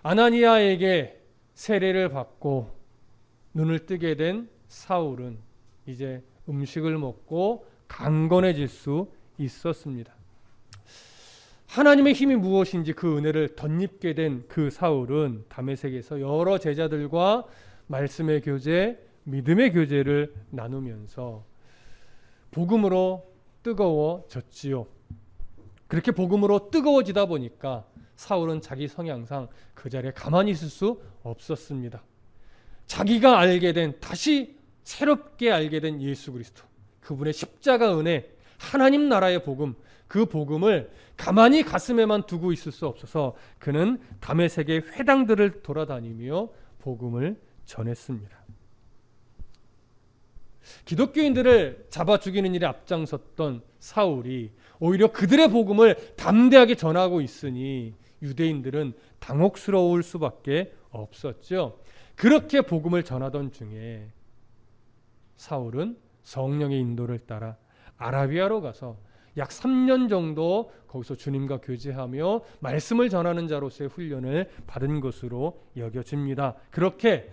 아나니아에게 세례를 받고 눈을 뜨게 된 사울은 이제 음식을 먹고 강건해질 수 있었습니다. 하나님의 힘이 무엇인지 그 은혜를 덧입게 된 그 사울은 다메섹에서 여러 제자들과 말씀의 교제, 믿음의 교제를 나누면서 복음으로 뜨거워졌지요. 그렇게 복음으로 뜨거워지다 보니까 사울은 자기 성향상 그 자리에 가만히 있을 수 없었습니다. 자기가 알게 된, 다시 새롭게 알게 된 예수 그리스도, 그분의 십자가 은혜, 하나님 나라의 복음, 그 복음을 가만히 가슴에만 두고 있을 수 없어서 그는 다메섹의 회당들을 돌아다니며 복음을 전했습니다. 기독교인들을 잡아 죽이는 일에 앞장섰던 사울이 오히려 그들의 복음을 담대하게 전하고 있으니 유대인들은 당혹스러울 수밖에 없었죠. 그렇게 복음을 전하던 중에 사울은 성령의 인도를 따라 아라비아로 가서 약 3년 정도 거기서 주님과 교제하며 말씀을 전하는 자로서의 훈련을 받은 것으로 여겨집니다. 그렇게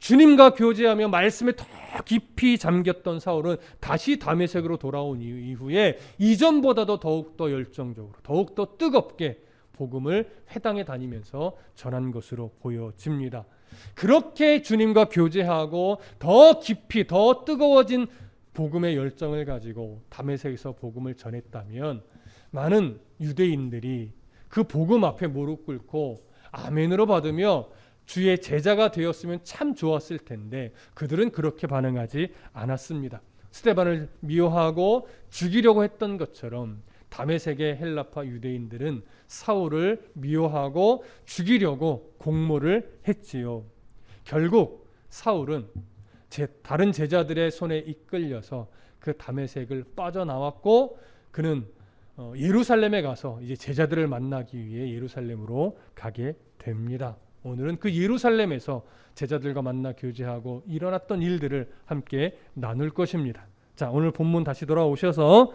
주님과 교제하며 말씀에 더 깊이 잠겼던 사울은 다시 다메섹으로 돌아온 이후에 이전보다도 더욱더 열정적으로, 더욱더 뜨겁게 복음을 회당에 다니면서 전한 것으로 보여집니다. 그렇게 주님과 교제하고 더 깊이, 더 뜨거워진 복음의 열정을 가지고 다메섹에서 복음을 전했다면 많은 유대인들이 그 복음 앞에 무릎 꿇고 아멘으로 받으며 주의 제자가 되었으면 참 좋았을 텐데 그들은 그렇게 반응하지 않았습니다. 스데반을 미워하고 죽이려고 했던 것처럼 다메섹의 헬라파 유대인들은 사울을 미워하고 죽이려고 공모를 했지요. 결국 사울은 다른 제자들의 손에 이끌려서 그 다메섹을 빠져나왔고 그는 예루살렘에 가서 이제 제자들을 만나기 위해 예루살렘으로 가게 됩니다. 오늘은 그 예루살렘에서 제자들과 만나 교제하고 일어났던 일들을 함께 나눌 것입니다. 자, 오늘 본문 다시 돌아오셔서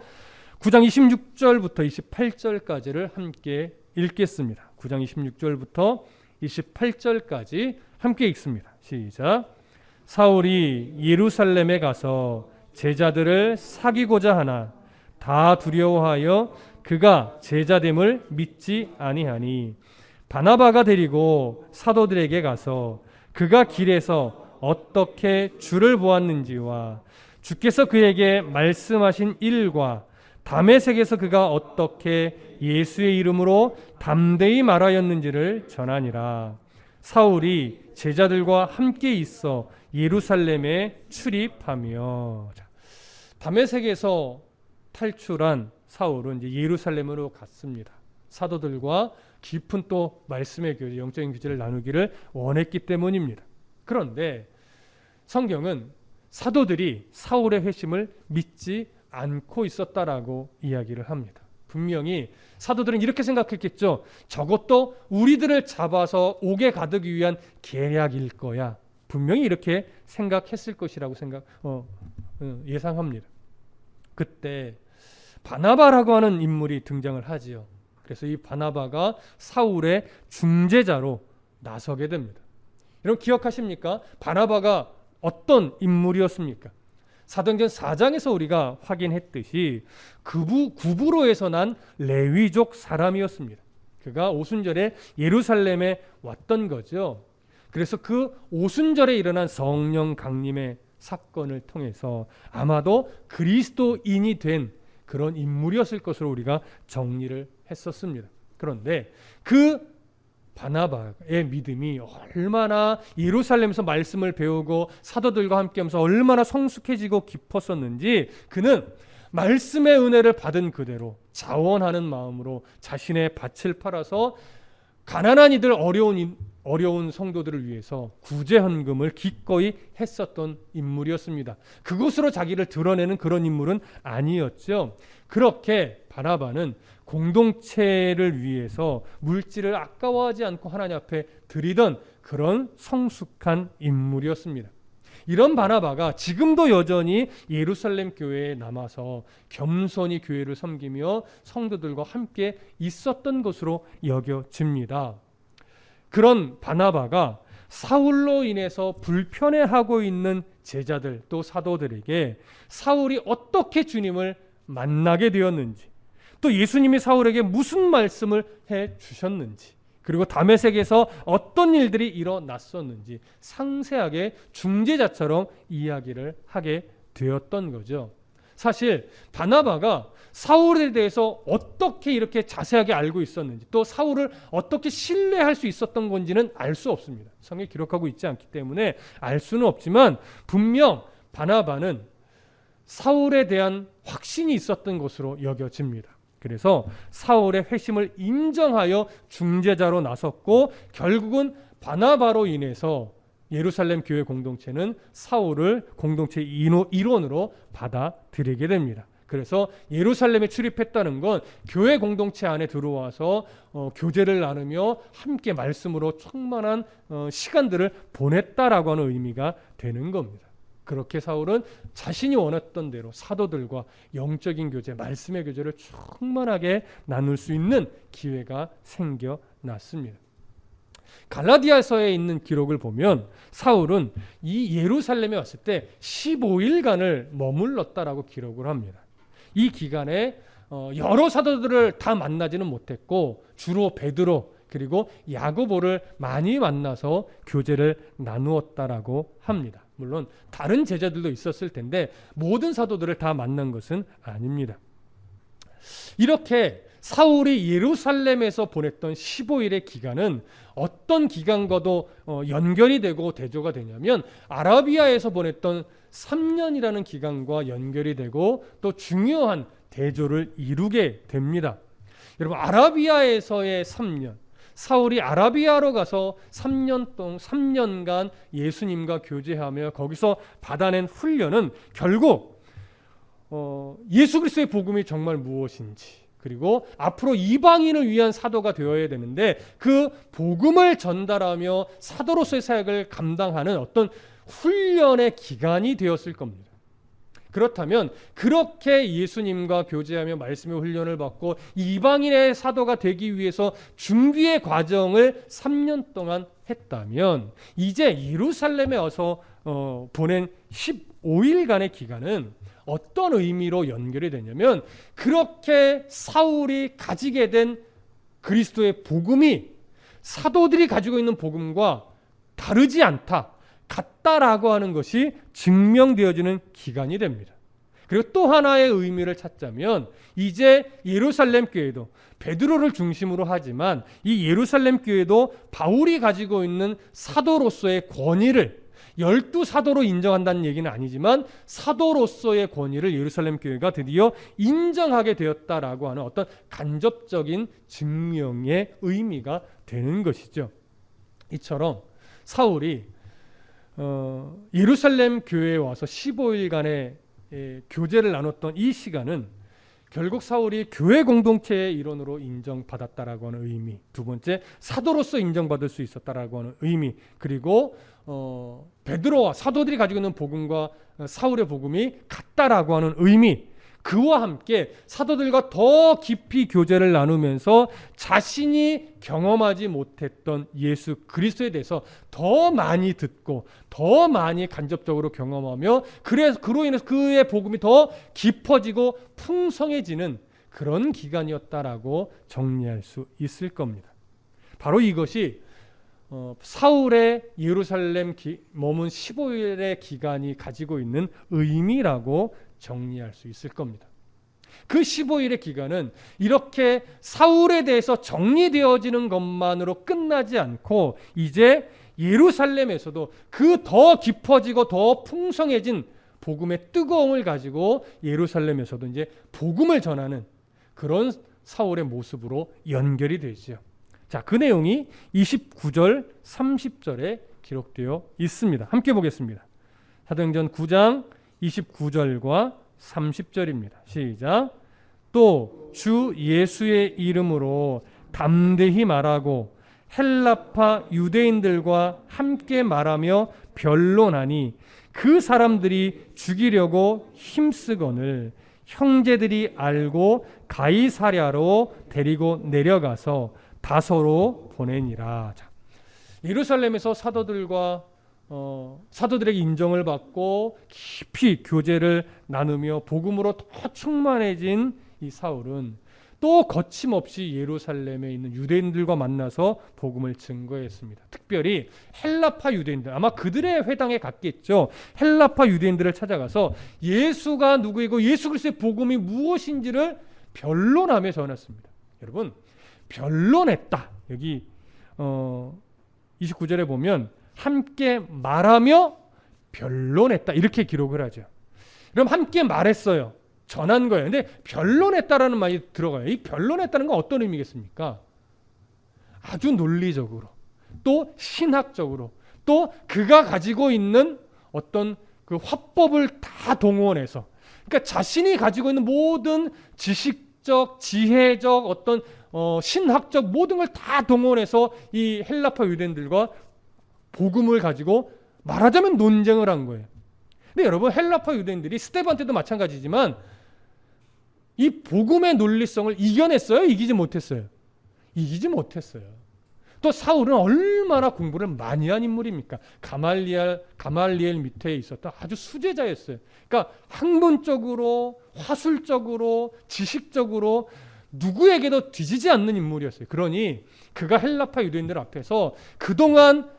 9장 26절부터 28절까지를 함께 읽겠습니다. 9장 26절부터 28절까지 함께 읽습니다. 시작. 사울이 예루살렘에 가서 제자들을 사귀고자 하나 다 두려워하여 그가 제자됨을 믿지 아니하니 바나바가 데리고 사도들에게 가서 그가 길에서 어떻게 주를 보았는지와 주께서 그에게 말씀하신 일과 다메섹에서 그가 어떻게 예수의 이름으로 담대히 말하였는지를 전하니라. 사울이 제자들과 함께 있어 예루살렘에 출입하며, 다메섹에서 탈출한 사울은 이제 예루살렘으로 갔습니다. 사도들과 깊은 또 말씀의 교제, 영적인 교제를 나누기를 원했기 때문입니다. 그런데 성경은 사도들이 사울의 회심을 믿지 않고 있었다라고 이야기를 합니다. 분명히 사도들은 이렇게 생각했겠죠. 저것도 우리들을 잡아서 옥에 가두기 위한 계략일 거야. 분명히 이렇게 생각했을 것이라고 예상합니다. 그때 바나바라고 하는 인물이 등장을 하지요. 그래서 이 바나바가 사울의 중재자로 나서게 됩니다. 여러분 기억하십니까? 바나바가 어떤 인물이었습니까? 사도행전 4장에서 우리가 확인했듯이 구브로에서 난 레위족 사람이었습니다. 그가 오순절에 예루살렘에 왔던 거죠. 그래서 그 오순절에 일어난 성령 강림의 사건을 통해서 아마도 그리스도인이 된 그런 인물이었을 것으로 우리가 정리를 했었습니다. 그런데 그 바나바의 믿음이 얼마나 예루살렘에서 말씀을 배우고 사도들과 함께하면서 얼마나 성숙해지고 깊었었는지 그는 말씀의 은혜를 받은 그대로 자원하는 마음으로 자신의 밭을 팔아서 가난한 이들, 어려운 성도들을 위해서 구제헌금을 기꺼이 했었던 인물이었습니다. 그것으로 자기를 드러내는 그런 인물은 아니었죠. 그렇게 바나바는 공동체를 위해서 물질을 아까워하지 않고 하나님 앞에 드리던 그런 성숙한 인물이었습니다. 이런 바나바가 지금도 여전히 예루살렘 교회에 남아서 겸손히 교회를 섬기며 성도들과 함께 있었던 것으로 여겨집니다. 그런 바나바가 사울로 인해서 불편해하고 있는 제자들 또 사도들에게 사울이 어떻게 주님을 만나게 되었는지, 또 예수님이 사울에게 무슨 말씀을 해 주셨는지, 그리고 다메섹에서 어떤 일들이 일어났었는지 상세하게 중재자처럼 이야기를 하게 되었던 거죠. 사실 바나바가 사울에 대해서 어떻게 이렇게 자세하게 알고 있었는지, 또 사울을 어떻게 신뢰할 수 있었던 건지는 알 수 없습니다. 성경에 기록하고 있지 않기 때문에 알 수는 없지만 분명 바나바는 사울에 대한 확신이 있었던 것으로 여겨집니다. 그래서 사울의 회심을 인정하여 중재자로 나섰고, 결국은 바나바로 인해서 예루살렘 교회 공동체는 사울을 공동체 일원으로 받아들이게 됩니다. 그래서 예루살렘에 출입했다는 건 교회 공동체 안에 들어와서 교제를 나누며 함께 말씀으로 충만한 시간들을 보냈다라고 하는 의미가 되는 겁니다. 그렇게 사울은 자신이 원했던 대로 사도들과 영적인 교제, 말씀의 교제를 충만하게 나눌 수 있는 기회가 생겨났습니다. 갈라디아서에 있는 기록을 보면 사울은 이 예루살렘에 왔을 때 15일간을 머물렀다라고 기록을 합니다. 이 기간에 여러 사도들을 다 만나지는 못했고 주로 베드로 그리고 야고보를 많이 만나서 교제를 나누었다라고 합니다. 물론 다른 제자들도 있었을 텐데 모든 사도들을 다 만난 것은 아닙니다. 이렇게 사울이 예루살렘에서 보냈던 15일의 기간은 어떤 기간과도 연결이 되고 대조가 되냐면 아라비아에서 보냈던 3년이라는 기간과 연결이 되고 또 중요한 대조를 이루게 됩니다. 여러분, 아라비아에서의 3년, 사울이 아라비아로 가서 3년간 예수님과 교제하며 거기서 받아낸 훈련은 결국 예수 그리스도의 복음이 정말 무엇인지, 그리고 앞으로 이방인을 위한 사도가 되어야 되는데 그 복음을 전달하며 사도로서의 사역을 감당하는 어떤 훈련의 기간이 되었을 겁니다. 그렇다면 그렇게 예수님과 교제하며 말씀의 훈련을 받고 이방인의 사도가 되기 위해서 준비의 과정을 3년 동안 했다면 이제 예루살렘에 와서 보낸 15일간의 기간은 어떤 의미로 연결이 되냐면 그렇게 사울이 가지게 된 그리스도의 복음이 사도들이 가지고 있는 복음과 다르지 않다, 같다라고 하는 것이 증명되어지는 기간이 됩니다. 그리고 또 하나의 의미를 찾자면 이제 예루살렘 교회도 베드로를 중심으로 하지만 이 예루살렘 교회도 바울이 가지고 있는 사도로서의 권위를 12사도로 인정한다는 얘기는 아니지만 사도로서의 권위를 예루살렘 교회가 드디어 인정하게 되었다라고 하는 어떤 간접적인 증명의 의미가 되는 것이죠. 이처럼 사울이 예루살렘 교회에 와서 15일간의 교제를 나눴던 이 시간은 결국 사울이 교회 공동체의 일원으로 인정받았다라고 하는 의미, 두 번째 사도로서 인정받을 수 있었다라고 하는 의미, 그리고 베드로와 사도들이 가지고 있는 복음과 사울의 복음이 같다라고 하는 의미, 그와 함께 사도들과 더 깊이 교제를 나누면서 자신이 경험하지 못했던 예수 그리스도에 대해서 더 많이 듣고 더 많이 간접적으로 경험하며 그로 인해서 그의 복음이 더 깊어지고 풍성해지는 그런 기간이었다라고 정리할 수 있을 겁니다. 바로 이것이 사울의 예루살렘 머문 15일의 기간이 가지고 있는 의미라고 정리할 수 있을 겁니다. 그 15일의 기간은 이렇게 사울에 대해서 정리되어지는 것만으로 끝나지 않고 이제 예루살렘에서도 그 더 깊어지고 더 풍성해진 복음의 뜨거움을 가지고 예루살렘에서도 이제 복음을 전하는 그런 사울의 모습으로 연결이 되죠. 자, 그 내용이 29절, 30절에 기록되어 있습니다. 함께 보겠습니다. 사도행전 9장 29절과 30절입니다. 시작. 또 주 예수의 이름으로 담대히 말하고 헬라파 유대인들과 함께 말하며 변론하니 그 사람들이 죽이려고 힘쓰거늘 형제들이 알고 가이사랴로 데리고 내려가서 다소로 보내니라. 자, 예루살렘에서 사도들에게 인정을 받고 깊이 교제를 나누며 복음으로 더 충만해진 이 사울은 또 거침없이 예루살렘에 있는 유대인들과 만나서 복음을 증거했습니다. 특별히 헬라파 유대인들, 아마 그들의 회당에 갔겠죠. 헬라파 유대인들을 찾아가서 예수가 누구이고 예수 그리스도의 복음이 무엇인지를 변론하며 전했습니다. 여러분, 변론했다. 여기 29절에 보면 함께 말하며 변론했다 이렇게 기록을 하죠. 그럼 함께 말했어요. 전한 거예요. 근데 변론했다라는 말이 들어가요. 이 변론했다는 건 어떤 의미겠습니까? 아주 논리적으로, 또 신학적으로, 또 그가 가지고 있는 어떤 그 화법을 다 동원해서, 그러니까 자신이 가지고 있는 모든 지식적, 지혜적, 어떤 신학적 모든 걸 다 동원해서 이 헬라파 유대인들과 복음을 가지고 말하자면 논쟁을 한 거예요. 근데 여러분, 헬라파 유대인들이 스데반 때도 마찬가지지만 이 복음의 논리성을 이겨냈어요? 이기지 못했어요? 이기지 못했어요. 또 사울은 얼마나 공부를 많이 한 인물입니까? 가말리엘 밑에 있었던 아주 수제자였어요. 그러니까 학문적으로, 화술적으로, 지식적으로 누구에게도 뒤지지 않는 인물이었어요. 그러니 그가 헬라파 유대인들 앞에서 그동안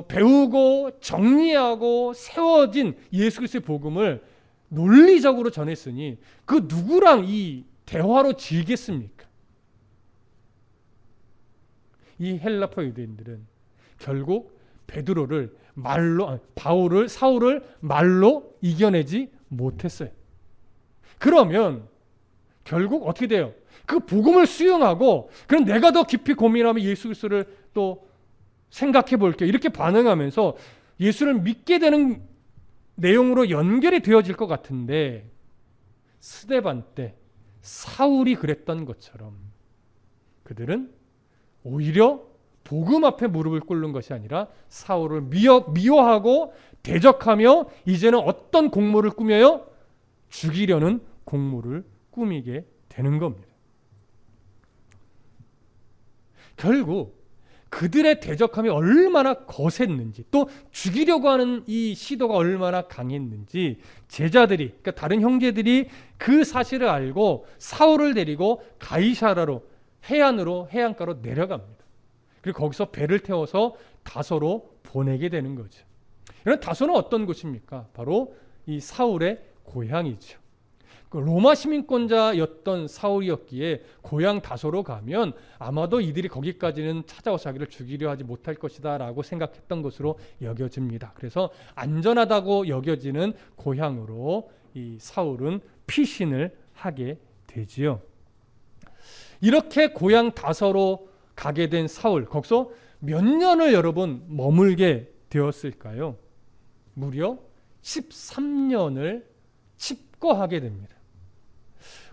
배우고 정리하고 세워진 예수 그리스도의 복음을 논리적으로 전했으니 그 누구랑 이 대화로 지겠습니까? 이 헬라파 유대인들은 결국 사울을 말로 이겨내지 못했어요. 그러면 결국 어떻게 돼요? 그 복음을 수용하고 그럼 내가 더 깊이 고민하면 예수 그리스도를 또 생각해 볼게 이렇게 반응하면서 예수를 믿게 되는 내용으로 연결이 되어질 것 같은데, 스데반 때 사울이 그랬던 것처럼 그들은 오히려 복음 앞에 무릎을 꿇는 것이 아니라 사울을 미워하고 대적하며 이제는 어떤 공모를 꾸며요? 죽이려는 공모를 꾸미게 되는 겁니다. 결국 그들의 대적함이 얼마나 거셌는지, 또 죽이려고 하는 이 시도가 얼마나 강했는지 제자들이, 그러니까 다른 형제들이 그 사실을 알고 사울을 데리고 가이사라로, 해안가로 내려갑니다. 그리고 거기서 배를 태워서 다소로 보내게 되는 거죠. 이런 다소는 어떤 곳입니까? 바로 이 사울의 고향이죠. 로마 시민권자였던 사울이었기에 고향 다소로 가면 아마도 이들이 거기까지는 찾아와서 자기를 죽이려 하지 못할 것이다 라고 생각했던 것으로 여겨집니다. 그래서 안전하다고 여겨지는 고향으로 이 사울은 피신을 하게 되지요. 이렇게 고향 다소로 가게 된 사울, 거기서 몇 년을 여러분 머물게 되었을까요? 무려 13년을 칩거하게 됩니다.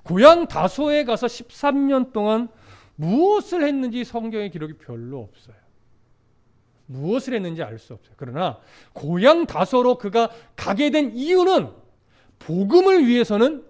고향 다소에 가서 13년 동안 무엇을 했는지 성경의 기록이 별로 없어요. 무엇을 했는지 알 수 없어요. 그러나 고향 다소로 그가 가게 된 이유는 복음을 위해서는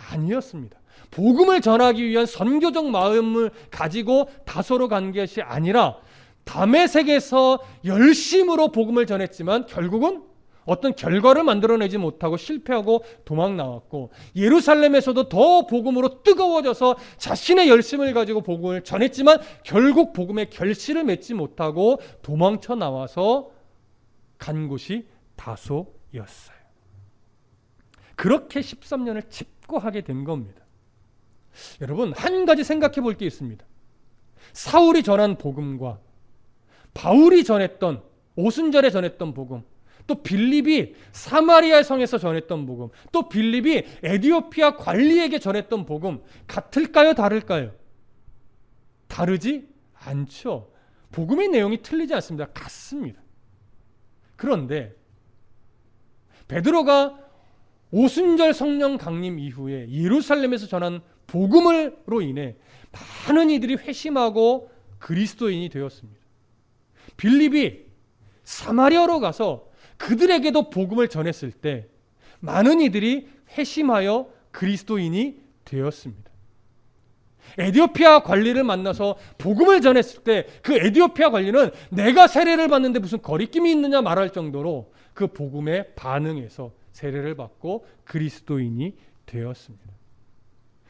아니었습니다. 복음을 전하기 위한 선교적 마음을 가지고 다소로 간 것이 아니라 다메섹에서 열심으로 복음을 전했지만 결국은 어떤 결과를 만들어내지 못하고 실패하고 도망 나왔고, 예루살렘에서도 더 복음으로 뜨거워져서 자신의 열심을 가지고 복음을 전했지만 결국 복음의 결실을 맺지 못하고 도망쳐 나와서 간 곳이 다소였어요. 그렇게 13년을 칩거하게 된 겁니다. 여러분, 한 가지 생각해 볼 게 있습니다. 사울이 전한 복음과 바울이 전했던, 오순절에 전했던 복음, 또 빌립이 사마리아 성에서 전했던 복음, 또 빌립이 에디오피아 관리에게 전했던 복음 같을까요? 다를까요? 다르지 않죠. 복음의 내용이 틀리지 않습니다. 같습니다. 그런데 베드로가 오순절 성령 강림 이후에 예루살렘에서 전한 복음으로 인해 많은 이들이 회심하고 그리스도인이 되었습니다. 빌립이 사마리아로 가서 그들에게도 복음을 전했을 때 많은 이들이 회심하여 그리스도인이 되었습니다. 에디오피아 관리를 만나서 복음을 전했을 때 그 에디오피아 관리는 내가 세례를 받는데 무슨 거리낌이 있느냐 말할 정도로 그 복음에 반응해서 세례를 받고 그리스도인이 되었습니다.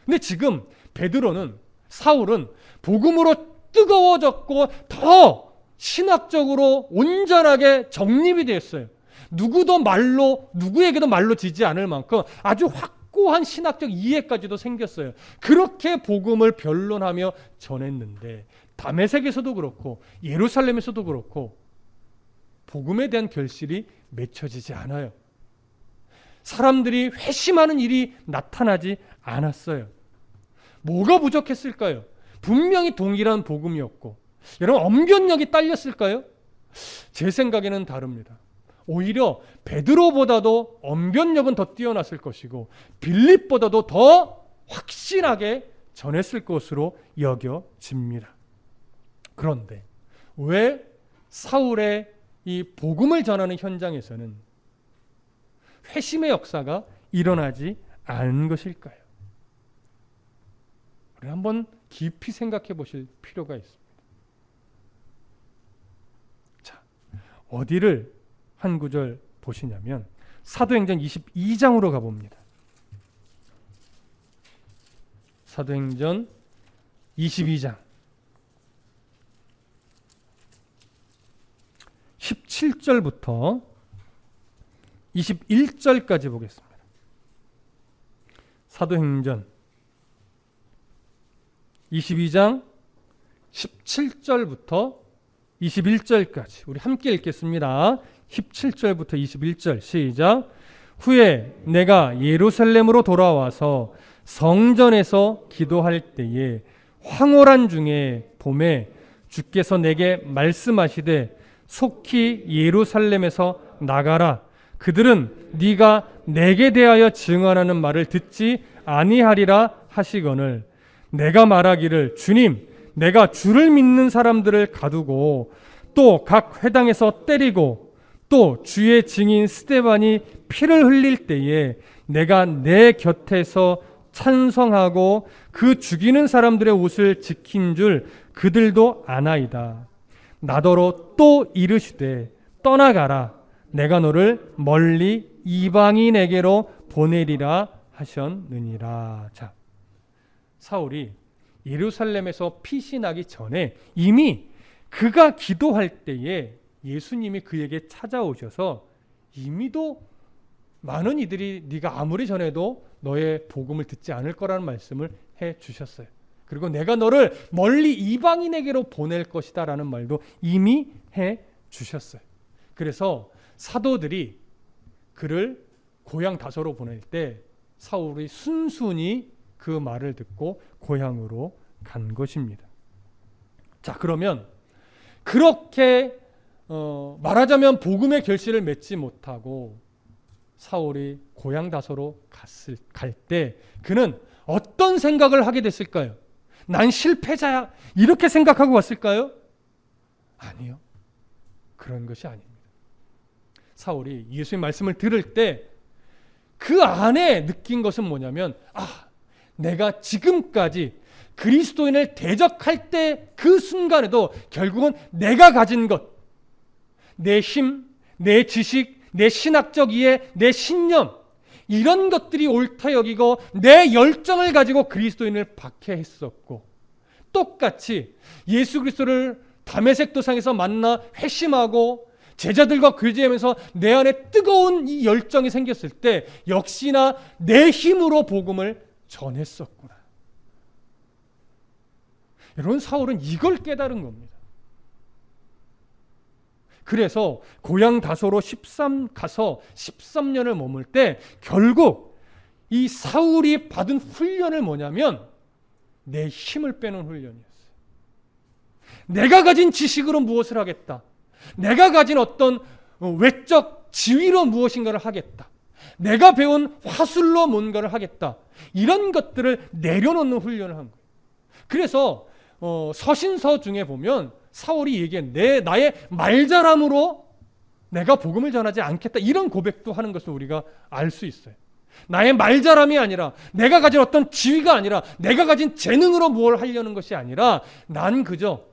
근데 지금 베드로는, 사울은 복음으로 뜨거워졌고 더 신학적으로 온전하게 정립이 되었어요. 누구에게도 말로 지지 않을 만큼 아주 확고한 신학적 이해까지도 생겼어요. 그렇게 복음을 변론하며 전했는데 다메섹에서도 그렇고 예루살렘에서도 그렇고 복음에 대한 결실이 맺혀지지 않아요. 사람들이 회심하는 일이 나타나지 않았어요. 뭐가 부족했을까요? 분명히 동일한 복음이었고, 여러분 언변력이 딸렸을까요? 제 생각에는 다릅니다. 오히려 베드로보다도 언변력은 더 뛰어났을 것이고 빌립보다도 더 확실하게 전했을 것으로 여겨집니다. 그런데 왜 사울의 이 복음을 전하는 현장에서는 회심의 역사가 일어나지 않은 것일까요? 우리 한번 깊이 생각해 보실 필요가 있습니다. 자, 어디를 한 구절 보시냐면 사도행전 22장으로 가봅니다. 사도행전 22장 17절부터 21절까지 보겠습니다. 사도행전 22장 17절부터 21절까지 우리 함께 읽겠습니다. 17절부터 21절 시작. 후에 내가 예루살렘으로 돌아와서 성전에서 기도할 때에 황홀한 중에 봄에 주께서 내게 말씀하시되 속히 예루살렘에서 나가라. 그들은 네가 내게 대하여 증언하는 말을 듣지 아니하리라 하시거늘 내가 말하기를 주님 내가 주를 믿는 사람들을 가두고 또 각 회당에서 때리고 또 주의 증인 스데반이 피를 흘릴 때에 내가 내 곁에서 찬성하고 그 죽이는 사람들의 옷을 지킨 줄 그들도 아나이다. 나더러 또 이르시되 떠나가라. 내가 너를 멀리 이방인에게로 보내리라 하셨느니라. 자, 사울이 예루살렘에서 피신하기 전에 이미 그가 기도할 때에 예수님이 그에게 찾아오셔서 이미도 많은 이들이 네가 아무리 전해도 너의 복음을 듣지 않을 거라는 말씀을 해 주셨어요. 그리고 내가 너를 멀리 이방인에게로 보낼 것이다 라는 말도 이미 해 주셨어요. 그래서 사도들이 그를 고향 다소로 보낼 때 사울이 순순히 그 말을 듣고 고향으로 간 것입니다. 자, 그러면 그렇게 말하자면 복음의 결실을 맺지 못하고 사울이 고향 다소로 갈 때 그는 어떤 생각을 하게 됐을까요? 난 실패자야 이렇게 생각하고 왔을까요? 아니요. 그런 것이 아닙니다. 사울이 예수의 말씀을 들을 때 그 안에 느낀 것은 뭐냐면 내가 지금까지 그리스도인을 대적할 때 그 순간에도 결국은 내가 가진 것, 내 힘, 내 지식, 내 신학적 이해, 내 신념 이런 것들이 옳다 여기고 내 열정을 가지고 그리스도인을 박해했었고 똑같이 예수 그리스도를 다메섹 도상에서 만나 회심하고 제자들과 교제하면서 내 안에 뜨거운 이 열정이 생겼을 때 역시나 내 힘으로 복음을 전했었구나. 여러분 사울은 이걸 깨달은 겁니다. 그래서 고향 다소로 가서 13년을 머물 때 결국 이 사울이 받은 훈련을 뭐냐면 내 힘을 빼는 훈련이었어요. 내가 가진 지식으로 무엇을 하겠다. 내가 가진 어떤 외적 지위로 무엇인가를 하겠다. 내가 배운 화술로 뭔가를 하겠다. 이런 것들을 내려놓는 훈련을 한 거예요. 그래서 서신서 중에 보면 사울이 얘기한 나의 말잘함으로 내가 복음을 전하지 않겠다. 이런 고백도 하는 것을 우리가 알 수 있어요. 나의 말잘함이 아니라 내가 가진 어떤 지위가 아니라 내가 가진 재능으로 뭘 하려는 것이 아니라 난 그저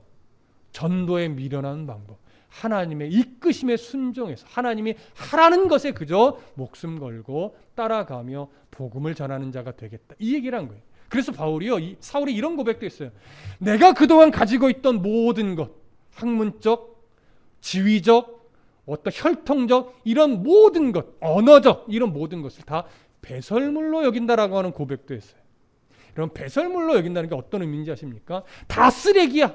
전도에 미련한 방법, 하나님의 이끄심에 순종해서 하나님이 하라는 것에 그저 목숨 걸고 따라가며 복음을 전하는 자가 되겠다. 이 얘기를 한 거예요. 그래서 사울이 이런 고백도 했어요. 내가 그동안 가지고 있던 모든 것, 학문적, 지위적, 어떤 혈통적 이런 모든 것, 언어적 이런 모든 것을 다 배설물로 여긴다라고 하는 고백도 했어요. 이런 배설물로 여긴다는 게 어떤 의미인지 아십니까? 다 쓰레기야.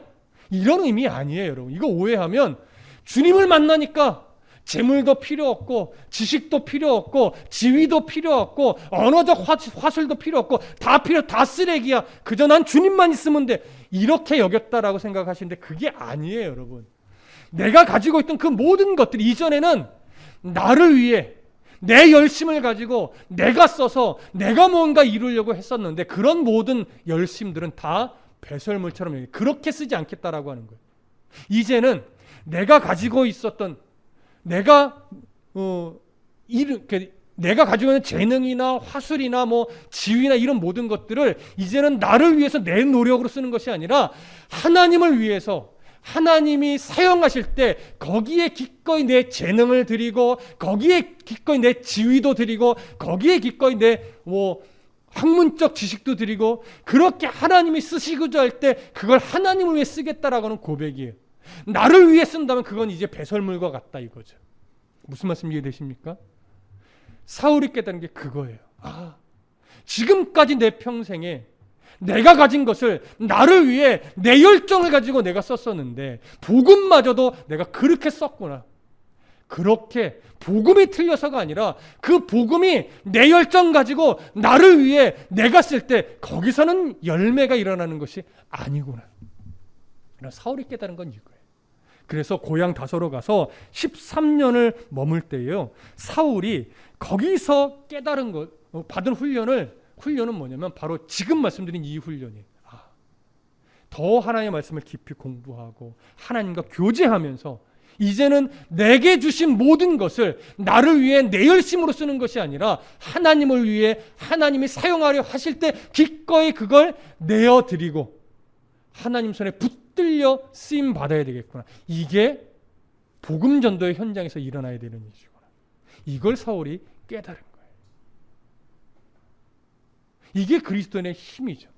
이런 의미 아니에요, 여러분. 이거 오해하면 주님을 만나니까 재물도 필요 없고 지식도 필요 없고 지위도 필요 없고 언어적 화술도 필요 없고 다 쓰레기야. 그저 난 주님만 있으면 돼. 이렇게 여겼다라고 생각하시는데 그게 아니에요, 여러분. 내가 가지고 있던 그 모든 것들이 이전에는 나를 위해 내 열심을 가지고 내가 써서 내가 뭔가 이루려고 했었는데 그런 모든 열심들은 다 배설물처럼 그렇게 쓰지 않겠다라고 하는 거예요. 이제는 내가 가지고 있었던 내가 가지고 있는 재능이나 화술이나 뭐 지위나 이런 모든 것들을 이제는 나를 위해서 내 노력으로 쓰는 것이 아니라 하나님을 위해서 하나님이 사용하실 때 거기에 기꺼이 내 재능을 드리고 거기에 기꺼이 내 지위도 드리고 거기에 기꺼이 내 학문적 지식도 드리고 그렇게 하나님이 쓰시고자 할 때 그걸 하나님을 위해 쓰겠다라고 하는 고백이에요. 나를 위해 쓴다면 그건 이제 배설물과 같다 이거죠. 무슨 말씀 이해되십니까? 사울이 깨달은 게 그거예요. 지금까지 내 평생에 내가 가진 것을 나를 위해 내 열정을 가지고 내가 썼었는데 복음마저도 내가 그렇게 썼구나. 그렇게 복음이 틀려서가 아니라 그 복음이 내 열정 가지고 나를 위해 내가 쓸 때 거기서는 열매가 일어나는 것이 아니구나. 사울이 깨달은 건 이거예요. 그래서 고향 다소로 가서 13년을 머물 때예요. 사울이 거기서 깨달은 것, 받은 훈련은 뭐냐면 바로 지금 말씀드린 이 훈련이에요. 더 하나님의 말씀을 깊이 공부하고 하나님과 교제하면서 이제는 내게 주신 모든 것을 나를 위해 내 열심으로 쓰는 것이 아니라 하나님을 위해 하나님이 사용하려 하실 때 기꺼이 그걸 내어드리고 하나님 손에 붙들려 쓰임 받아야 되겠구나. 이게 복음 전도의 현장에서 일어나야 되는 일이구나. 이걸 사울이 깨달은 거예요. 이게 그리스도인의 힘이죠.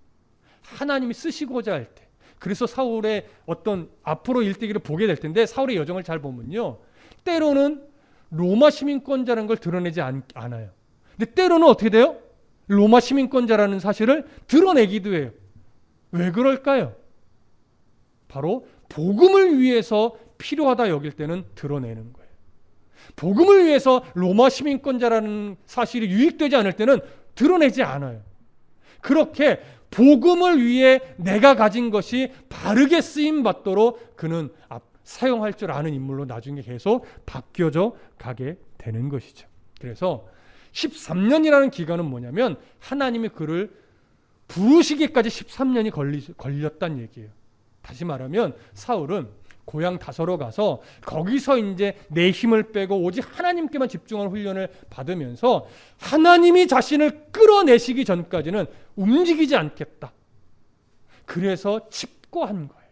하나님이 쓰시고자 할 때. 그래서 사울의 어떤 앞으로 일대기를 보게 될 텐데 사울의 여정을 잘 보면요. 때로는 로마 시민권자라는 걸 드러내지 않아요. 근데 때로는 어떻게 돼요? 로마 시민권자라는 사실을 드러내기도 해요. 왜 그럴까요? 바로 복음을 위해서 필요하다 여길 때는 드러내는 거예요. 복음을 위해서 로마 시민권자라는 사실이 유익되지 않을 때는 드러내지 않아요. 그렇게 복음을 위해 내가 가진 것이 바르게 쓰임 받도록 그는 사용할 줄 아는 인물로 나중에 계속 바뀌어져 가게 되는 것이죠. 그래서 13년이라는 기간은 뭐냐면 하나님이 그를 부르시기까지 13년이 걸렸다는 얘기예요. 다시 말하면 사울은 고향 다소로 가서 거기서 이제 내 힘을 빼고 오직 하나님께만 집중하는 훈련을 받으면서 하나님이 자신을 끌어내시기 전까지는 움직이지 않겠다. 그래서 집고한 거예요.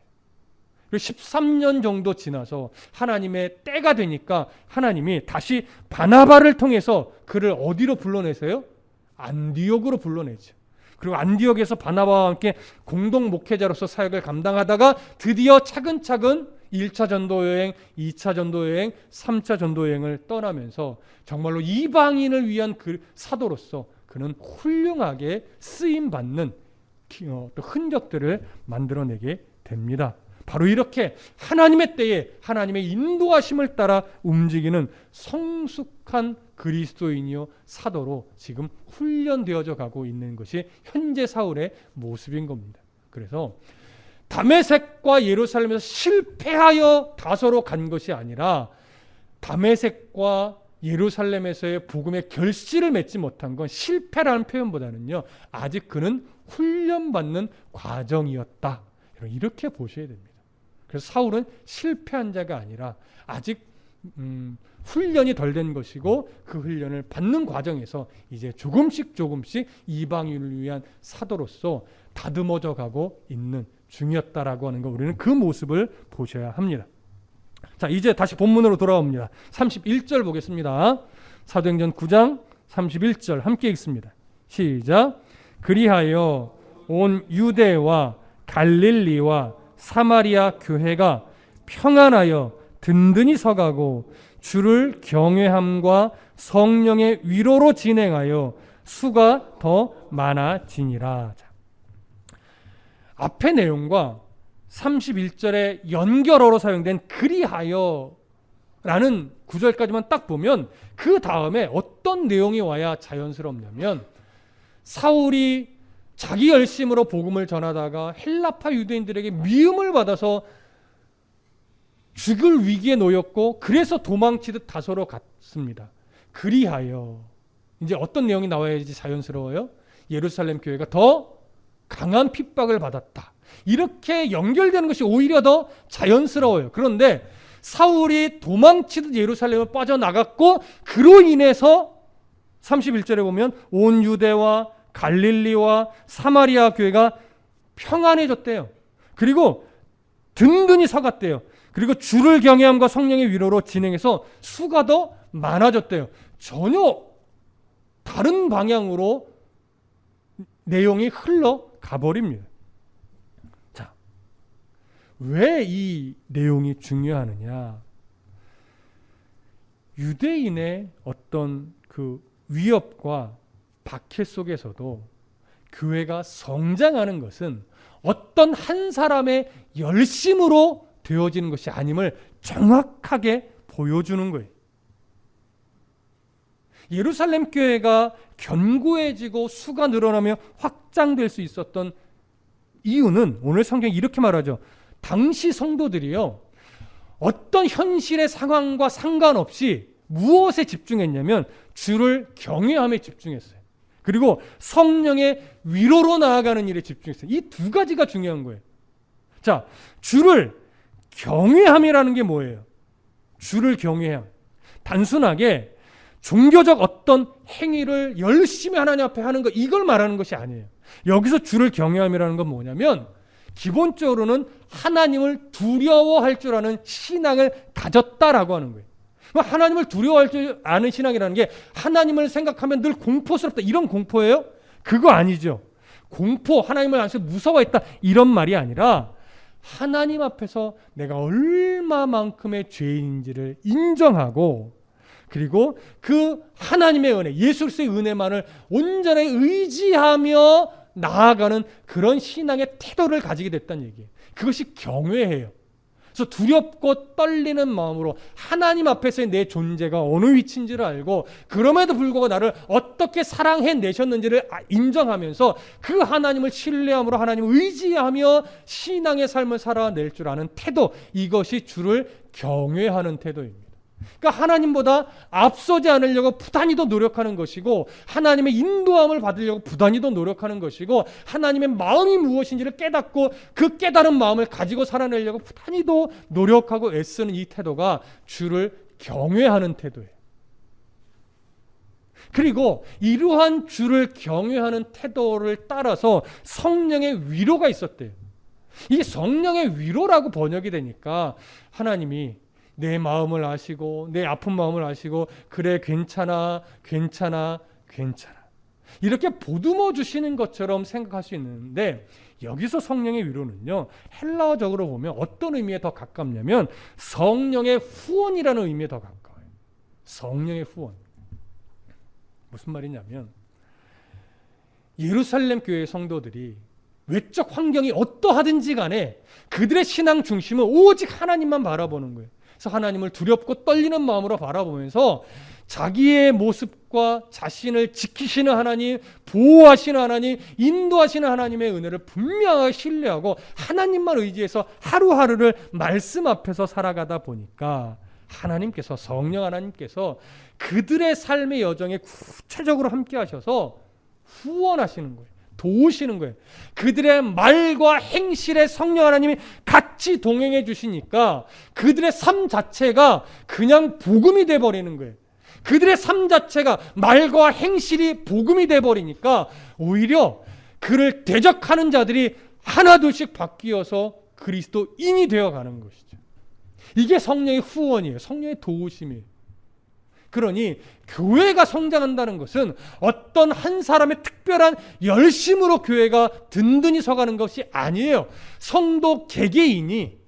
13년 정도 지나서 하나님의 때가 되니까 하나님이 다시 바나바를 통해서 그를 어디로 불러내세요? 안디옥으로 불러내죠. 그리고 안디옥에서 바나바와 함께 공동 목회자로서 사역을 감당하다가 드디어 차근차근 1차 전도 여행, 2차 전도 여행, 3차 전도 여행을 떠나면서 정말로 이방인을 위한 그 사도로서 그는 훌륭하게 쓰임받는 흔적들을 만들어내게 됩니다. 바로 이렇게 하나님의 때에 하나님의 인도하심을 따라 움직이는 성숙한 그리스도인이요 사도로 지금 훈련되어져 가고 있는 것이 현재 사울의 모습인 겁니다. 그래서 다메섹과 예루살렘에서 실패하여 다소로 간 것이 아니라 다메섹과 예루살렘에서의 복음의 결실을 맺지 못한 건 실패라는 표현보다는요, 아직 그는 훈련받는 과정이었다. 이렇게 보셔야 됩니다. 그래서 사울은 실패한 자가 아니라 아직 훈련이 덜 된 것이고 그 훈련을 받는 과정에서 이제 조금씩 이방인을 위한 사도로서 다듬어져 가고 있는 중이었다라고 하는 거, 우리는 그 모습을 보셔야 합니다. 자, 이제 다시 본문으로 돌아옵니다. 31절 보겠습니다. 사도행전 9장 31절 함께 읽습니다. 시작. 그리하여 온 유대와 갈릴리와 사마리아 교회가 평안하여 든든히 서가고 주를 경외함과 성령의 위로로 진행하여 수가 더 많아지니라. 앞의 내용과 31절의 연결어로 사용된 그리하여 라는 구절까지만 딱 보면 그 다음에 어떤 내용이 와야 자연스럽냐면, 사울이 자기 열심으로 복음을 전하다가 헬라파 유대인들에게 미움을 받아서 죽을 위기에 놓였고 그래서 도망치듯 다소로 갔습니다. 그리하여 이제 어떤 내용이 나와야지 자연스러워요? 예루살렘 교회가 더 강한 핍박을 받았다. 이렇게 연결되는 것이 오히려 더 자연스러워요. 그런데 사울이 도망치듯 예루살렘을 빠져나갔고 그로 인해서 31절에 보면 온 유대와 갈릴리와 사마리아 교회가 평안해졌대요. 그리고 든든히 서갔대요. 그리고 주를 경외함과 성령의 위로로 진행해서 수가 더 많아졌대요. 전혀 다른 방향으로 내용이 흘러가 버립니다. 자, 왜 이 내용이 중요하느냐? 유대인의 어떤 그 위협과 박해 속에서도 교회가 성장하는 것은 어떤 한 사람의 열심으로 되어지는 것이 아님을 정확하게 보여주는 거예요. 예루살렘 교회가 견고해지고 수가 늘어나며 확장될 수 있었던 이유는 오늘 성경이 이렇게 말하죠. 당시 성도들이요, 어떤 현실의 상황과 상관없이 무엇에 집중했냐면 주를 경외함에 집중했어요. 그리고 성령의 위로로 나아가는 일에 집중했어요. 이 두 가지가 중요한 거예요. 자, 주를 경외함이라는 게 뭐예요? 주를 경외함. 단순하게 종교적 어떤 행위를 열심히 하나님 앞에 하는 것, 이걸 말하는 것이 아니에요. 여기서 주를 경외함이라는 건 뭐냐면 기본적으로는 하나님을 두려워할 줄 아는 신앙을 가졌다라고 하는 거예요. 하나님을 두려워할 줄 아는 신앙이라는 게 하나님을 생각하면 늘 공포스럽다, 이런 공포예요? 그거 아니죠. 공포, 하나님을 안에서 무서워했다, 이런 말이 아니라 하나님 앞에서 내가 얼마만큼의 죄인인지를 인정하고, 그리고 그 하나님의 은혜, 예수 그리스도의 은혜만을 온전히 의지하며 나아가는 그런 신앙의 태도를 가지게 됐다는 얘기예요. 그것이 경외예요. 그래서 두렵고 떨리는 마음으로 하나님 앞에서의 내 존재가 어느 위치인지를 알고, 그럼에도 불구하고 나를 어떻게 사랑해내셨는지를 인정하면서 그 하나님을 신뢰함으로 하나님을 의지하며 신앙의 삶을 살아낼 줄 아는 태도, 이것이 주를 경외하는 태도입니다. 그러니까 하나님보다 앞서지 않으려고 부단히도 노력하는 것이고, 하나님의 인도함을 받으려고 부단히도 노력하는 것이고, 하나님의 마음이 무엇인지를 깨닫고 그 깨달은 마음을 가지고 살아내려고 부단히도 노력하고 애쓰는 이 태도가 주를 경외하는 태도예요. 그리고 이러한 주를 경외하는 태도를 따라서 성령의 위로가 있었대요. 이게 성령의 위로라고 번역이 되니까 하나님이 내 마음을 아시고 내 아픈 마음을 아시고 그래 괜찮아 이렇게 보듬어 주시는 것처럼 생각할 수 있는데, 여기서 성령의 위로는요, 헬라어적으로 보면 어떤 의미에 더 가깝냐면 성령의 후원이라는 의미에 더 가까워요. 성령의 후원. 무슨 말이냐면 예루살렘 교회 성도들이 외적 환경이 어떠하든지 간에 그들의 신앙 중심은 오직 하나님만 바라보는 거예요. 그래서 하나님을 두렵고 떨리는 마음으로 바라보면서 자기의 모습과 자신을 지키시는 하나님, 보호하시는 하나님, 인도하시는 하나님의 은혜를 분명하게 신뢰하고 하나님만 의지해서 하루하루를 말씀 앞에서 살아가다 보니까 하나님께서, 성령 하나님께서 그들의 삶의 여정에 구체적으로 함께 하셔서 후원하시는 거예요. 도우시는 거예요. 그들의 말과 행실에 성령 하나님이 같이 동행해 주시니까 그들의 삶 자체가 그냥 복음이 돼버리는 거예요. 그들의 삶 자체가 말과 행실이 복음이 돼버리니까 오히려 그를 대적하는 자들이 하나둘씩 바뀌어서 그리스도인이 되어가는 것이죠. 이게 성령의 후원이에요. 성령의 도우심이에요. 그러니 교회가 성장한다는 것은 어떤 한 사람의 특별한 열심으로 교회가 든든히 서가는 것이 아니에요. 성도 개개인이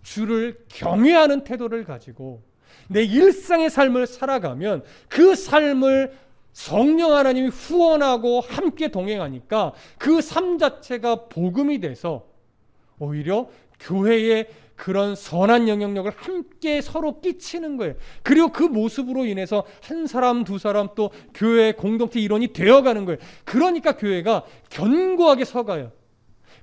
주를 경외하는 태도를 가지고 내 일상의 삶을 살아가면 그 삶을 성령 하나님이 후원하고 함께 동행하니까 그 삶 자체가 복음이 돼서 오히려 교회의 그런 선한 영향력을 함께 서로 끼치는 거예요. 그리고 그 모습으로 인해서 한 사람, 두 사람 또 교회 공동체 일원이 되어가는 거예요. 그러니까 교회가 견고하게 서가요.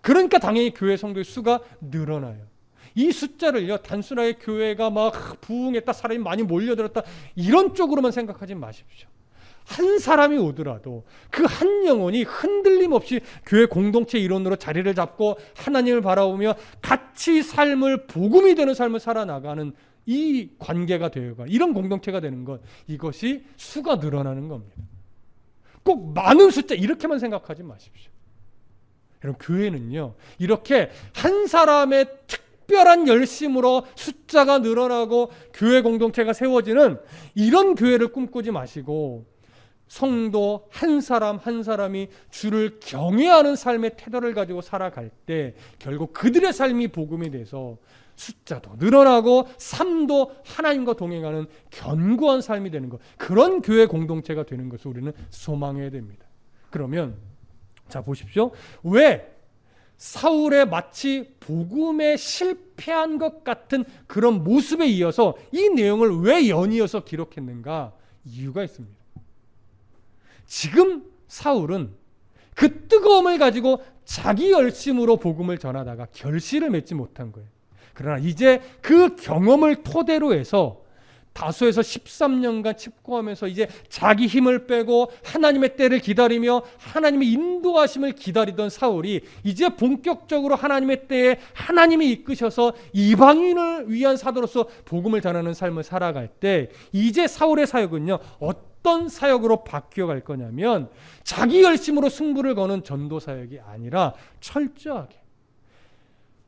그러니까 당연히 교회 성도의 수가 늘어나요. 이 숫자를요, 단순하게 교회가 막 부흥했다, 사람이 많이 몰려들었다, 이런 쪽으로만 생각하지 마십시오. 한 사람이 오더라도 그 한 영혼이 흔들림 없이 교회 공동체 일원으로 자리를 잡고 하나님을 바라보며 같이 삶을 복음이 되는 삶을 살아나가는 이 관계가 되어가 이런 공동체가 되는 것, 이것이 수가 늘어나는 겁니다. 꼭 많은 숫자 이렇게만 생각하지 마십시오. 여러분, 교회는요 이렇게 한 사람의 특별한 열심으로 숫자가 늘어나고 교회 공동체가 세워지는 이런 교회를 꿈꾸지 마시고 성도 한 사람 한 사람이 주를 경외하는 삶의 태도를 가지고 살아갈 때 결국 그들의 삶이 복음이 돼서 숫자도 늘어나고 삶도 하나님과 동행하는 견고한 삶이 되는 것, 그런 교회 공동체가 되는 것을 우리는 소망해야 됩니다. 그러면 자 보십시오. 왜 사울의 마치 복음에 실패한 것 같은 그런 모습에 이어서 이 내용을 왜 연이어서 기록했는가? 이유가 있습니다. 지금 사울은 그 뜨거움을 가지고 자기 열심으로 복음을 전하다가 결실을 맺지 못한 거예요. 그러나 이제 그 경험을 토대로 해서 다소에서 13년간 칩고하면서 이제 자기 힘을 빼고 하나님의 때를 기다리며 하나님의 인도하심을 기다리던 사울이 이제 본격적으로 하나님의 때에 하나님이 이끄셔서 이방인을 위한 사도로서 복음을 전하는 삶을 살아갈 때 이제 사울의 사역은요 어떤 사역으로 바뀌어갈 거냐면 자기 열심으로 승부를 거는 전도 사역이 아니라 철저하게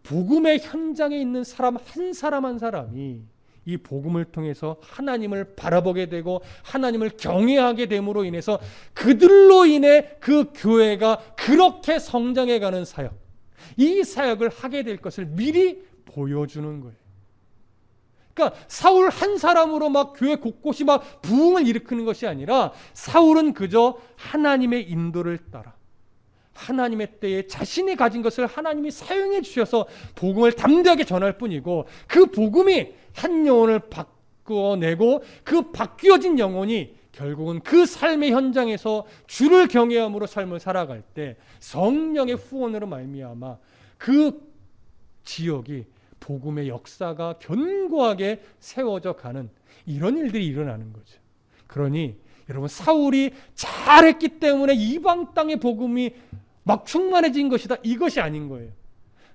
복음의 현장에 있는 사람 한 사람이 이 복음을 통해서 하나님을 바라보게 되고 하나님을 경외하게 됨으로 인해서 그들로 인해 그 교회가 그렇게 성장해가는 사역, 이 사역을 하게 될 것을 미리 보여주는 거예요. 그러니까 사울 한 사람으로 막 교회 곳곳이 막 부흥을 일으키는 것이 아니라 사울은 그저 하나님의 인도를 따라 하나님의 때에 자신이 가진 것을 하나님이 사용해 주셔서 복음을 담대하게 전할 뿐이고 그 복음이 한 영혼을 바꾸어내고 그 바뀌어진 영혼이 결국은 그 삶의 현장에서 주를 경외함으로 삶을 살아갈 때 성령의 후원으로 말미암아 그 지역이 복음의 역사가 견고하게 세워져 가는 이런 일들이 일어나는 거죠. 그러니 여러분, 사울이 잘했기 때문에 이방 땅의 복음이 막 충만해진 것이다, 이것이 아닌 거예요.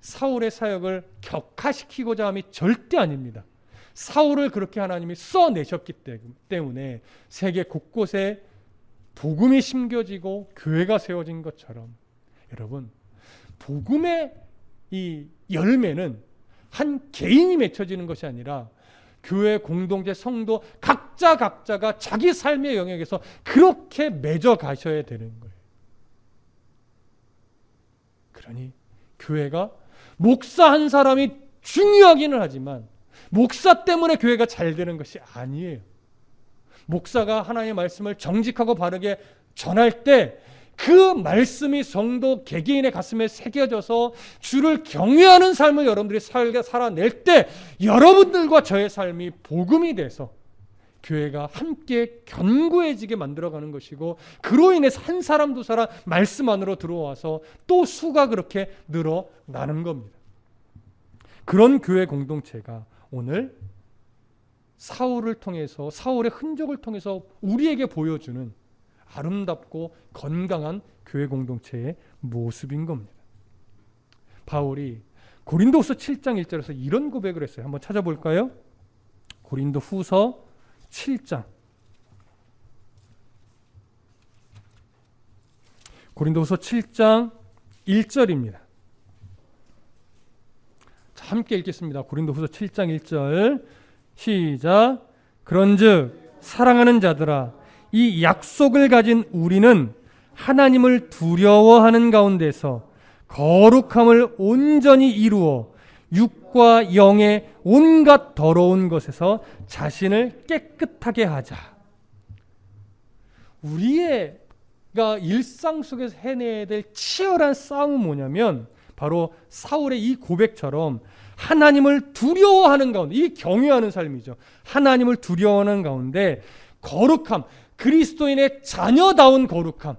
사울의 사역을 격화시키고자 함이 절대 아닙니다. 사울을 그렇게 하나님이 써내셨기 때문에 세계 곳곳에 복음이 심겨지고 교회가 세워진 것처럼 여러분, 복음의 이 열매는 한 개인이 맺혀지는 것이 아니라 교회 공동체 성도 각자가 자기 삶의 영역에서 그렇게 맺어 가셔야 되는 거예요. 그러니 교회가 목사 한 사람이 중요하기는 하지만 목사 때문에 교회가 잘 되는 것이 아니에요. 목사가 하나님의 말씀을 정직하고 바르게 전할 때 그 말씀이 성도 개개인의 가슴에 새겨져서 주를 경외하는 삶을 여러분들이 살아낼 때 여러분들과 저의 삶이 복음이 돼서 교회가 함께 견고해지게 만들어가는 것이고 그로 인해서 한 사람 두 사람 말씀 안으로 들어와서 또 수가 그렇게 늘어나는 겁니다. 그런 교회 공동체가 오늘 사울을 통해서 사울의 흔적을 통해서 우리에게 보여주는 아름답고 건강한 교회 공동체의 모습인 겁니다. 바울이 고린도후서 7장 1절에서 이런 고백을 했어요. 한번 찾아볼까요? 고린도후서 7장. 고린도후서 7장 1절입니다. 자, 함께 읽겠습니다. 고린도후서 7장 1절 시작. 그런즉 사랑하는 자들아, 이 약속을 가진 우리는 하나님을 두려워하는 가운데서 거룩함을 온전히 이루어 육과 영의 온갖 더러운 것에서 자신을 깨끗하게 하자. 우리가 일상 속에서 해내야 될 치열한 싸움은 뭐냐면 바로 사울의 이 고백처럼 하나님을 두려워하는 가운데, 이 경외하는 삶이죠. 하나님을 두려워하는 가운데 거룩함, 그리스도인의 자녀다운 거룩함,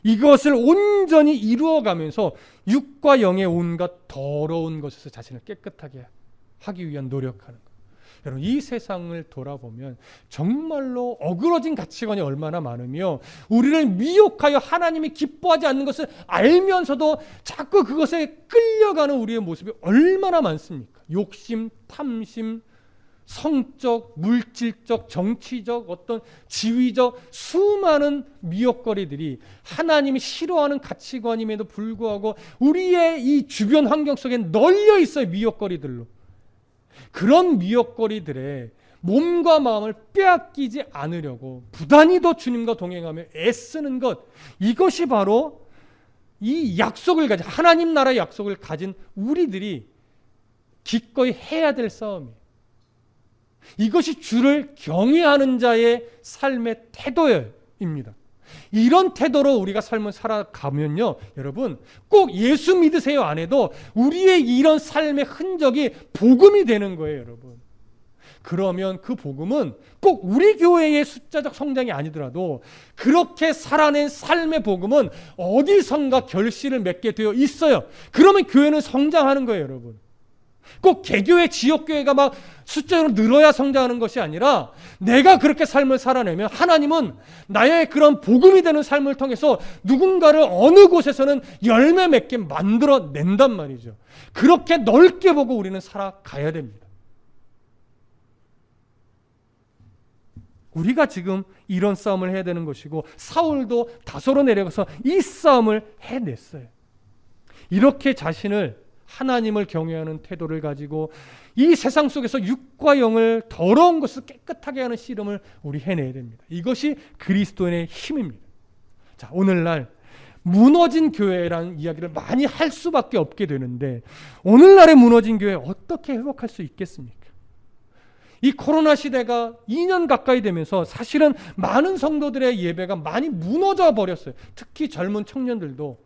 이것을 온전히 이루어가면서 육과 영의 온갖 더러운 것에서 자신을 깨끗하게 하기 위한 노력하는 것. 여러분, 이 세상을 돌아보면 정말로 어그러진 가치관이 얼마나 많으며 우리를 미혹하여 하나님이 기뻐하지 않는 것을 알면서도 자꾸 그것에 끌려가는 우리의 모습이 얼마나 많습니까? 욕심, 탐심, 성적, 물질적, 정치적, 어떤 지위적 수많은 미혹거리들이 하나님이 싫어하는 가치관임에도 불구하고 우리의 이 주변 환경 속에 널려 있어요. 미혹거리들로. 그런 미혹거리들에 몸과 마음을 빼앗기지 않으려고 부단히도 주님과 동행하며 애쓰는 것, 이것이 바로 이 약속을 가진, 하나님 나라의 약속을 가진 우리들이 기꺼이 해야 될 싸움이에요. 이것이 주를 경외하는 자의 삶의 태도입니다. 이런 태도로 우리가 삶을 살아가면요, 여러분, 꼭 예수 믿으세요 안 해도 우리의 이런 삶의 흔적이 복음이 되는 거예요, 여러분. 그러면 그 복음은 꼭 우리 교회의 숫자적 성장이 아니더라도 그렇게 살아낸 삶의 복음은 어디선가 결실을 맺게 되어 있어요. 그러면 교회는 성장하는 거예요, 여러분. 꼭 개교회, 지역교회가 막 숫자로 늘어야 성장하는 것이 아니라 내가 그렇게 삶을 살아내면 하나님은 나의 그런 복음이 되는 삶을 통해서 누군가를 어느 곳에서는 열매 맺게 만들어낸단 말이죠. 그렇게 넓게 보고 우리는 살아가야 됩니다. 우리가 지금 이런 싸움을 해야 되는 것이고 사울도 다소로 내려가서 이 싸움을 해냈어요. 이렇게 자신을 하나님을 경외하는 태도를 가지고 이 세상 속에서 육과 영을 더러운 것을 깨끗하게 하는 씨름을 우리 해내야 됩니다. 이것이 그리스도인의 힘입니다. 자, 오늘날 무너진 교회라는 이야기를 많이 할 수밖에 없게 되는데 오늘날의 무너진 교회 어떻게 회복할 수 있겠습니까? 이 코로나 시대가 2년 가까이 되면서 사실은 많은 성도들의 예배가 많이 무너져 버렸어요. 특히 젊은 청년들도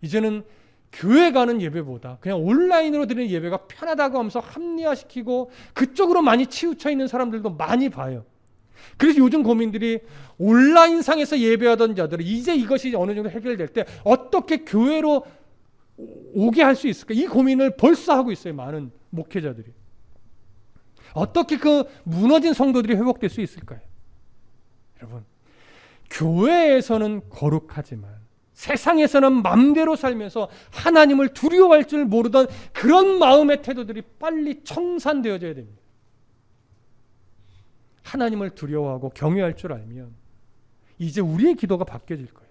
이제는 교회 가는 예배보다 그냥 온라인으로 드리는 예배가 편하다고 하면서 합리화시키고 그쪽으로 많이 치우쳐 있는 사람들도 많이 봐요. 그래서 요즘 고민들이 온라인상에서 예배하던 자들은 이제 이것이 어느 정도 해결될 때 어떻게 교회로 오게 할 수 있을까? 이 고민을 벌써 하고 있어요. 많은 목회자들이. 어떻게 그 무너진 성도들이 회복될 수 있을까요? 여러분, 교회에서는 거룩하지만 세상에서는 맘대로 살면서 하나님을 두려워할 줄 모르던 그런 마음의 태도들이 빨리 청산되어져야 됩니다. 하나님을 두려워하고 경외할 줄 알면 이제 우리의 기도가 바뀌어질 거예요.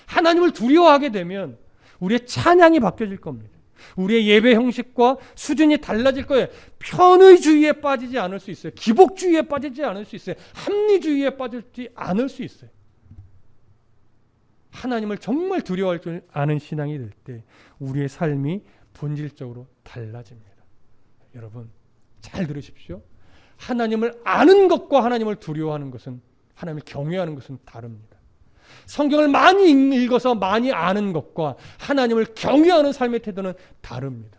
하나님을 두려워하게 되면 우리의 찬양이 바뀌어질 겁니다. 우리의 예배 형식과 수준이 달라질 거예요. 편의주의에 빠지지 않을 수 있어요. 기복주의에 빠지지 않을 수 있어요. 합리주의에 빠지지 않을 수 있어요. 하나님을 정말 두려워할 줄 아는 신앙이 될 때 우리의 삶이 본질적으로 달라집니다. 여러분, 잘 들으십시오. 하나님을 아는 것과 하나님을 두려워하는 것은, 하나님을 경외하는 것은 다릅니다. 성경을 많이 읽어서 많이 아는 것과 하나님을 경외하는 삶의 태도는 다릅니다.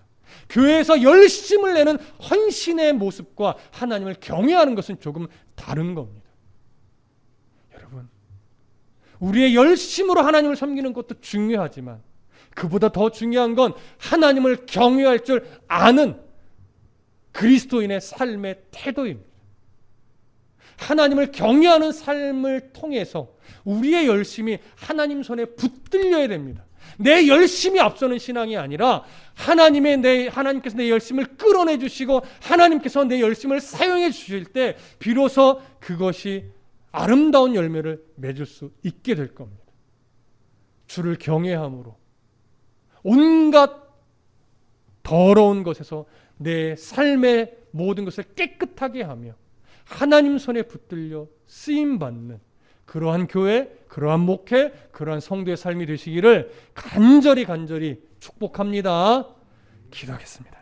교회에서 열심을 내는 헌신의 모습과 하나님을 경외하는 것은 조금 다른 겁니다. 여러분, 우리의 열심으로 하나님을 섬기는 것도 중요하지만 그보다 더 중요한 건 하나님을 경외할 줄 아는 그리스도인의 삶의 태도입니다. 하나님을 경외하는 삶을 통해서 우리의 열심이 하나님 손에 붙들려야 됩니다. 내 열심이 앞서는 신앙이 아니라 하나님께서 내 열심을 끌어내 주시고 하나님께서 내 열심을 사용해 주실 때 비로소 그것이 아름다운 열매를 맺을 수 있게 될 겁니다. 주를 경외함으로 온갖 더러운 것에서 내 삶의 모든 것을 깨끗하게 하며 하나님 손에 붙들려 쓰임받는 그러한 교회, 그러한 목회, 그러한 성도의 삶이 되시기를 간절히 축복합니다. 기도하겠습니다.